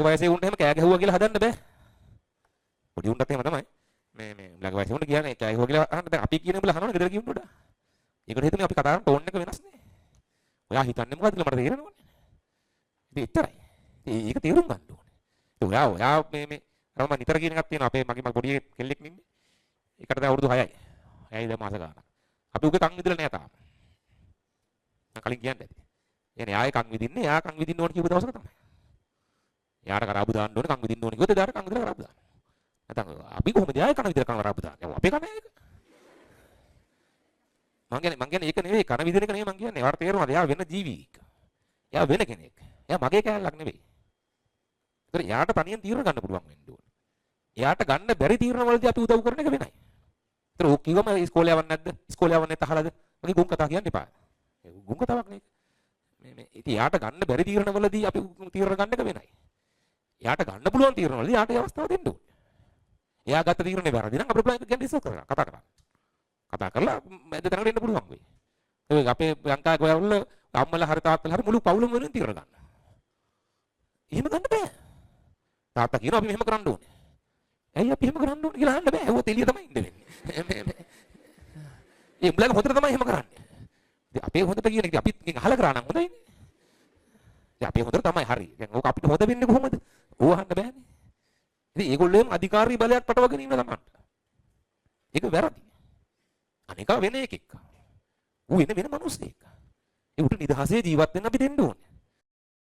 ළඟ වයසේ උන්ට එහෙම කෑ ගැහුවා කියලා හදන්න බෑ. පොඩි උන්ටත් එහෙම තමයි. මේ ළඟ වයසේ උන්ට කියන්නේ කෑ ගැහුවා කියලා අහන්න දැන් අපි කියන උඹලා අහනවනේ ගෙදර ගිහින් උඩ. ඒකට හේතුනේ අපි කතා කරන ටෝන් එක වෙනස් නේ. ඔයා හිතන්නේ මොකද්ද කියලා මට තේරෙනවනේ. ඉතින් එච්චරයි. ඉතින් ඒක තේරුම් ගන්න ඕනේ. ඉතින් ඔයා මේ අර මම නිතර කියන එකක් තියෙනවා අපේ මගේ පොඩි කෙල්ලෙක් ඉන්නේ. ඒකට දැන් අවුරුදු 6යි. 6යි දැන් මාස ගානක්. අපි උගේ කන් විදිලා නෑ තාම. මම කලින් කියන්නේ ඇති. يعني ආයේ කන් විදින්නේ යා කන් විදින්න ඕන කියපු දවසක තමයි. යාට කරාබු දාන්න ඕනේ කන් විදින්න ඕනේ කිව්වොත් එදාට කන් විදිලා කරාබු දාන්න. නැත්නම් අපි කොහොමද ආයේ කන විදිලා කන කරාබු දාන්නේ? අපේ කන ඒක. මං කියන්නේ ඒක නෙවෙයි කන විදින එක නෙවෙයි මං කියන්නේ. යාට තේරෙනවද? යා වෙන ජීවියෙක්. යා වෙන කෙනෙක්. යා මගේ කෑල්ලක් නෙවෙයි. ඒතර යාට තනියෙන් තීරණ ගන්න පුළුවන් වෙන්න ඕනේ. එයාට ගන්න බැරි තීරණ වලදී අපි උදව් කරන එක වෙනයි. ඒතර ඕක කිව්වම ඉස්කෝලේ යවන්නේ නැද්ද? ඉස්කෝලේ යවන්නේ නැත් අහලාද? මගේ ගුන් කතා කියන්න එපා. ගුන් කතාවක් නේ. මේ ඉතින් යාට ගන්න බැරි තීරණ වලදී අපි තීරණ ගන්න එක වෙනයි. එයාට ගන්න පුළුවන් තීරණ වලදී යාට අවස්ථාව දෙන්න ඕනේ. එයා ගත්ත තීරණේ වැරදි නම් අපිට ප්ලෑන් එක ගැන ඩිස්කස් කරලා කතා කරන්න. කතා කරලා මැද තැනකට එන්න පුළුවන් වෙයි. ඒ අපේ ලංකාවේ ගොයවල අම්මලා හරි තාත්තලා හරි මුළු පවුලම වෙනින් තීරණ ගන්න. එහෙම ගන්න බෑ. තාත්තා කියනවා අපි මෙහෙම කරන්න ඕනේ. ඇයි අපි එහෙම කරන්න ඕනේ කියලා අහන්න බෑ. ඒවත් එළිය තමයි ඉන්න වෙන්නේ. ඒ උඹලගේ හොඳට තමයි එහෙම කරන්නේ. ඉතින් අපේ හොඳට කියන එක අපිත් අහලා කරා නම් හොඳයිනේ. ඉතින් අපේ හොඳට තමයි හරි. දැන් ඕක අපිට හොඳ වෙන්නේ කොහොමද? ඕව අහන්න බෑනේ. ඉතින් ඒගොල්ලෝ එහෙම අධිකාරී බලයක් පටවගෙන ඉන්න තමයි. ඒක වැරදි. අනික වෙන එකෙක්. ඌ වෙන මිනිස්සෙක්. ඒ උට නිදහසේ ජීවත් වෙන්න අපි දෙන්න ඕනේ.